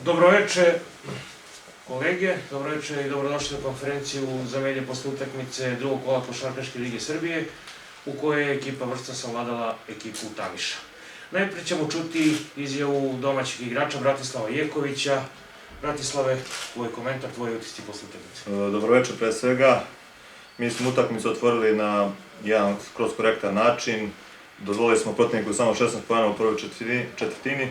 Dobroveče kolege, dobroveče i dobrodošli na konferenciju za medije posle utakmice drugog kola Košarkaške lige Srbije u kojoj je ekipa Vršca savladala ekipu Tamiša. Najpre ćemo čuti izjavu domaćeg igrača Bratislava Jekovića. Bratislave, tvoj komentar, tvoji utisci posle utakmice. Dobroveče pre svega. Mi smo utakmicu otvorili na jedan skroz korektan način. Dozvolili smo protivniku samo 16 poena u prvoj četvrtini.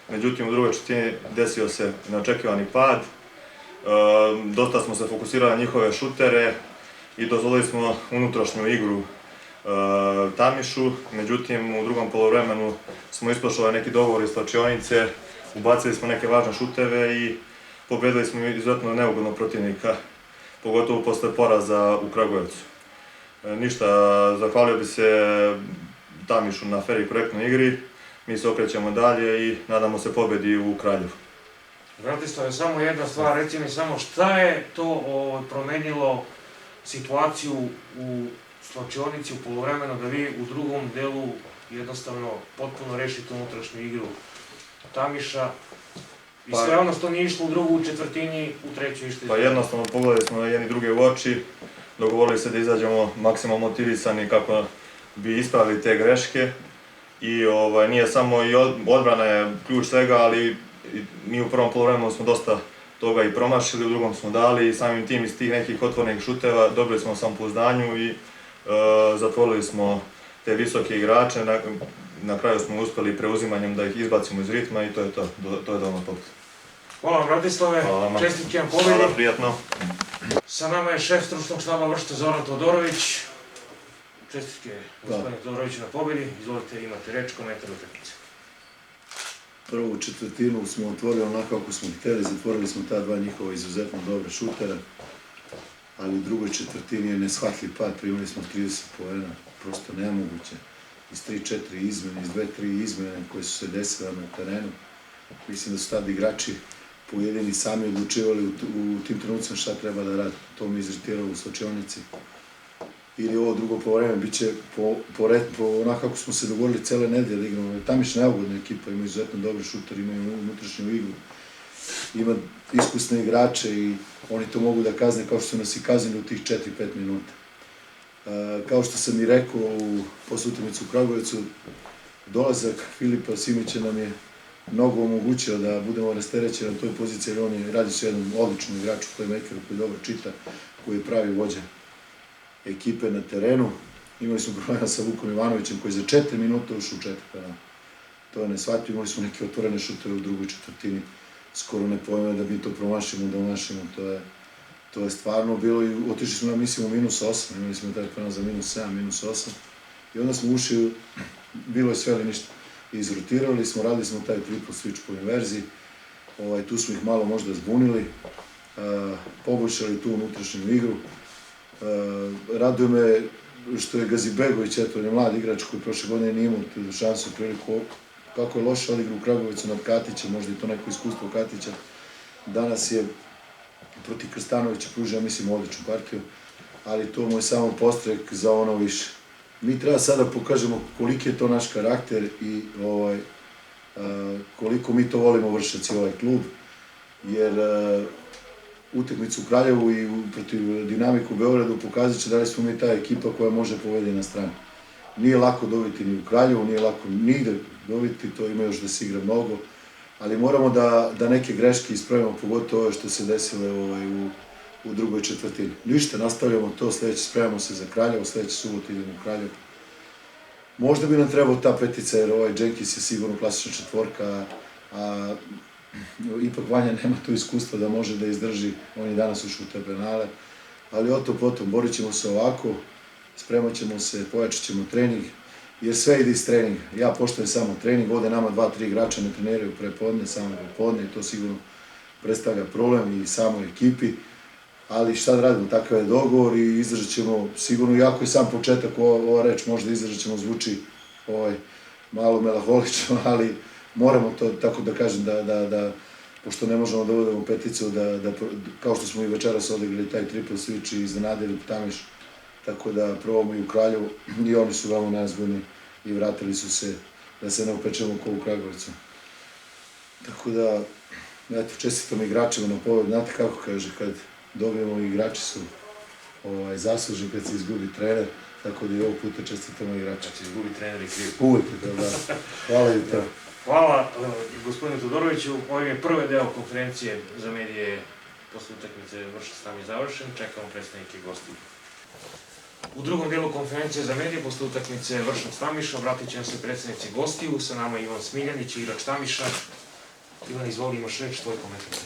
Međutim, u drugoj četvrtini desio se neočekivani pad. Dosta smo se fokusirali na njihove šutere i dozvolili smo unutrašnju igru Tamišu. Međutim, u drugom poluvremenu smo ispoštovali neki dogovor iz slačionice, ubacili smo neke važne šuteve i pobedili smo izuzetno neugodnog protivnika, pogotovo posle poraza u Kragujevcu. Ništa, zahvalio bi se Tamišu na fer i korektnoj igri. Mi se okrećemo dalje i nadamo se pobedi u Kraljevu. Bratislave, samo jedna stvar, reci mi samo šta je to promenilo situaciju u slačionici u poluvremenu da vi u drugom delu jednostavno potpuno rešite unutrašnju igru Tamiša i sve ono što nije išlo u drugu četvrtini, u treću išli? Pa jednostavno pogledali smo jedni druge u oči, dogovorili se da izađemo maksimalno motivisani kako bi ispravili te greške. I nije samo i odbrana je ključ svega, ali mi u prvom poluvremenu smo dosta toga i promašili, u drugom smo dali i samim tim iz tih nekih otvorenih šuteva dobili smo samopouzdanju i zatvorili smo te visoke igrače. Na kraju smo uspeli preuzimanjem da ih izbacimo iz ritma i to je to. To je dovoljno pobjeda. Hvala vam, Bratislave, čestitke vam pobjedi. Hvala, prijatno. Sa nama je šef stručnog štaba Vršca Zoran Todorović. Čestitke gospodine Todoroviću na pobjedi. Izvolite, imate reč, komentar utakmice. Prvu četvrtinu smo otvorili onako kako smo hteli, zatvorili smo ta dva njihova izuzetno dobre šutera, ali u drugoj četvrtini je neshvatljiv pad, primili smo 30 poena, prosto nemoguće. Iz 3-4 izmene, iz 2-3 izmene koje su se desile na terenu. Mislim da su tad igrači pojedini sami odlučivali u tim trenucima šta treba da radi. To mi izritiralo u slačionici. Ili ovo drugo poluvreme bit će po onako kako smo se dogovorili cele nedelje da igramo. Tamiš neugodna ekipa, ima izuzetno dobre šutere, imaju unutrašnju igru, ima iskusne igrače i oni to mogu da kazne kao što su nas i kaznili u tih 4-5 minuta. Kao što sam i rekao posle utakmice u Kragujevcu, dolazak Filipa Simića nam je mnogo omogućio da budemo rasterećeni na toj poziciji, jer on radi se jednom odličnom igraču, playmakeru koji dobro čita, koji je pravi vođa ekipe na terenu. Imali smo problema sa Vukom Ivanovićem koji za 4 minuta ušao u 4 penala. To je neshvatljivo, imali smo neke otvorene šuteve u drugoj četvrtini, skoro ne pojme da mi to promašimo, da omašimo, to je stvarno bilo i otišli smo na mislim u -8, imali smo taj penal za -7, -8 i onda smo ušli, bilo je sve ili ništa. Izrotirali smo, radili smo taj triple switch po inverziji, tu smo ih malo možda zbunili, poboljšali tu unutrašnju igru. Raduje me što je Gazibegović, eto, on je mlad igrač koji prošle godine nije imao šansu priliku, kako je loše odigrao u Kragujevcu nad Katićem, možda i to neko iskustvo Katića. Danas je protiv Krstanovića pružio, mislim, odličnu partiju, ali to mu je samo postrek za ono više. Mi treba sada pokažemo koliki je to naš karakter i koliko mi to volimo Vršac i ovaj klub, jer utakmicu u Kraljevu i protiv Dinamiku u Beogradu pokazat će da li smo mi ta ekipa koja može povediti na stranu. Nije lako dobiti ni u Kraljevu, nije lako nigde dobiti, to ima još da se igra mnogo, ali moramo da neke greške ispravimo, pogotovo ove što se desile u drugoj četvrtini. Ništa, nastavljamo to, sledeće spremamo se za Kraljevo, sledeće subote idemo u Kraljevo. Možda bi nam trebao ta petica, jer Jenkins je sigurno klasična četvorka, a ipak Vanja nema to iskustvo da može da izdrži, on je danas ušao u te penale, ali o to potom, borit ćemo se ovako, spremat ćemo se, pojačat ćemo trening, jer sve ide iz treninga. Ja poštujem samo trening, ovde nama 2-3 igrača ne treniraju prepodne, samo prepodne i to sigurno predstavlja problem i samoj ekipi, ali šta da radimo, takav je dogovor i izdržat ćemo sigurno, iako je sam početak, ova reč možda izdržat ćemo, zvuči malo melaholično, ali moramo to, tako da kažem, da pošto ne možemo da uvodimo peticu, kao što smo i večeras odigrali taj triple switch i iznenadili Tamiš, tako da probamo i u Kraljevu, i oni su veoma nezgodni i vratili su se da se ne upečemo kao u Kragujevcu. Tako da, eto, čestitam igračima na pobedu. Znate kako kaže, kad dobijemo igrači su zaslužni kad se izgubi trener, tako da i ovog puta čestitamo igračima. Kad se izgubi trener i kriv. Uvijek je to, da. Hvala i to. Hvala gospodinu Todoroviću. Ovim je prvi deo konferencije za medije posle utakmice Vršac-Tamiš završen. Čekamo predstavnike i gosti. U drugom delu konferencije za medije posle utakmice Vršac-Tamiš obratit će nam se predstavnici gostiju. Sa nama je Ivan Smiljanić, igrač Tamiša. Ivan, izvoli, imaš reč, tvoj komentar.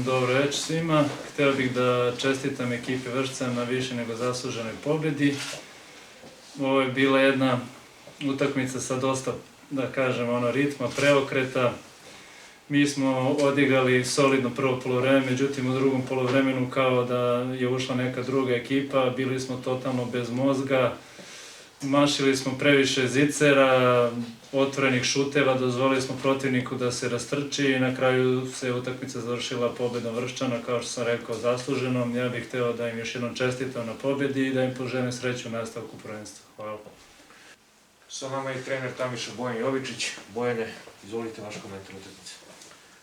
Dobro večer svima. Hteo bih da čestitam ekipi Vršca na više nego zasluženoj pobedi. Ovo je bila jedna utakmica sa dosta, da kažem, ritma, preokreta. Mi smo odigrali solidno prvo poluvreme, međutim u drugom poluvremenu kao da je ušla neka druga ekipa, bili smo totalno bez mozga, mašili smo previše zicera, otvorenih šuteva, dozvolili smo protivniku da se rastrči i na kraju se utakmica završila pobedom Vrščana, kao što sam rekao, zasluženom. Ja bih hteo da im još jednom čestitam na pobedi i da im poželim sreću u nastavku prvenstva. Hvala. Sa nama je trener Tamiša Bojan Jovičić. Bojane, izvolite vaš komentar utakmice.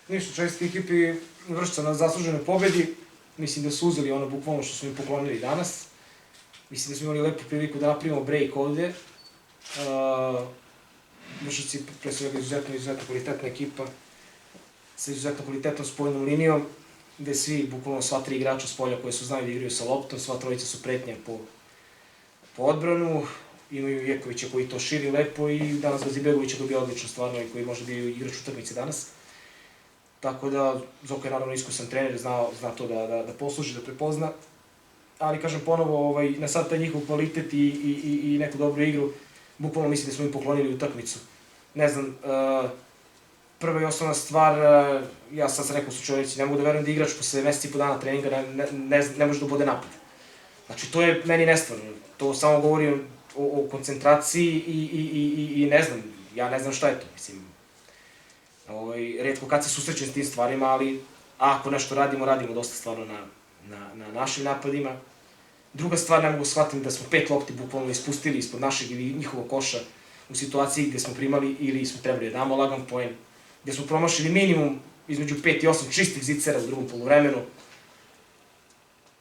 Ništa, česti ekipi Vršca na zasluženoj pobedi. Mislim da su uzeli ono bukvalno što su mi poklonili danas. Mislim da smo imali lepu priliku da napravimo break ovde. Vršac je pre svega izuzetno kvalitetna ekipa sa izuzetno kvalitetnom spoljnom linijom, gde svi, bukvalno sva tri igrača s polja koje su znali da igraju sa loptom, sva trojica su pretnja po odbranu. Imaju Jekovića koji to širi lepo i danas Gazibegović je dobio odlično stvarno i koji može bio igrač utakmice danas. Tako da, Zoko je naravno iskusan trener, zna to da posluži, da prepozna. Ali, kažem ponovo, na sad taj njihov kvalitet i neku dobru igru, bukvalno mislim da smo im poklonili utakmicu. Ne znam, prva i osnovna stvar, ja sad sam rekao u slučajnici, ne mogu da verujem da igrač posle meseci i po dana treninga ne može da ubode napad. Znači, to je meni nestvarno. To samo govori o koncentraciji i ne znam, ja ne znam šta je to, mislim. Retko kad se susrećem s tim stvarima, ali ako nešto radimo dosta stvarno na našim napadima. Druga stvar, ne mogu shvatiti da smo 5 lopti bukvalno ispustili ispod našeg ili njihovog koša u situaciji gde smo primali ili smo trebali da damo lagan poen, gde smo promašili minimum između 5 i 8 čistih zicera u drugom poluvremenu,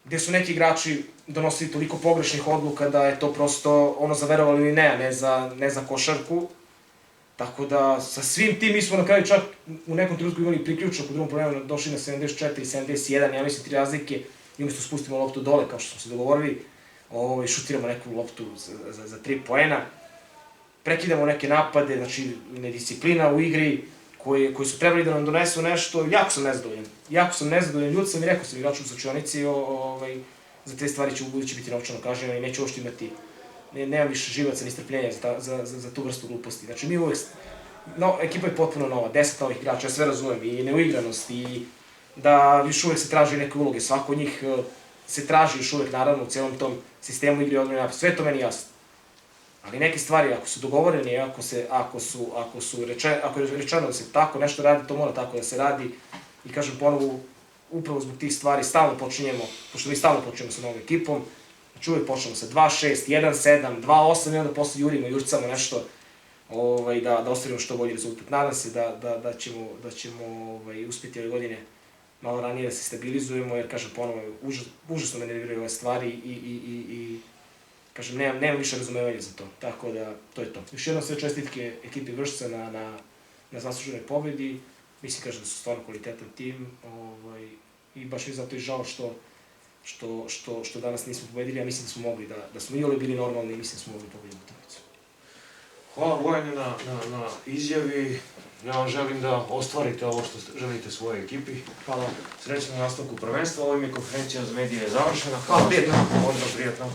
gde su neki igrači donosili toliko pogrešnih odluka da je to prosto ono za verovali ili ne, a ne za košarku. Tako da, sa svim tim mi smo na kraju čak u nekom trenutku imali priključak u drugom poluvremenu, došli na 74 i 71, ja mislim 3 razlike, i umjesto spustimo loptu dole, kao što smo se dogovorili, šutiramo neku loptu za 3 poena, prekidamo neke napade, znači nedisciplina u igri, koji su trebali da nam donesu nešto. Jako sam nezadovoljan, ljud sam i rekao sam igraču u slučajnici, za te stvari će u budući biti novčano kažnjeno i neće uopšte imati, nemam više živaca ni strpljenja za tu vrstu gluposti. Znači mi uvek, ekipa je potpuno nova, 10 novih igrača, ja sve razumem, i neuigranost, i da još uvek se traži neke uloge, svako od njih se traži još uvek, naravno, u celom tom sistemu igre odbrane napad, sve to meni jasno. Ali neke stvari, ako su dogovoreni, ako je rečeno da se tako nešto radi, to mora tako da se radi. I kažem ponovo, upravo zbog tih stvari stalno počinjemo, pošto mi stalno počinjemo sa novom ekipom, znači uvek počnemo sa 2-6, 1-7, 2-8 i onda posle jurcamo nešto da ostvarimo što bolji rezultat. Nadam se da ćemo uspjeti ove godine malo ranije da se stabilizujemo, jer kažem ponovo, užasno me nerviraju ove stvari i kažem, nemam više razumevanja za to, tako da to je to. Još jednom sve čestitke ekipi Vršca na zasluženoj pobedi, mislim kažem da su stvarno kvalitetan tim i baš mi zato i žao što danas nismo pobedili, a mislim da smo mogli, da smo i bili normalni i mislim da smo mogli pobediti utakmicu. Hvala Bojane na izjavi. Ja vam želim da ostvarite ovo što želite svojoj ekipi. Hvala vam. Srećno na nastavku prvenstva. Ovim je konferencija za medije završena. Hvala, prijetno. Onda prijetno.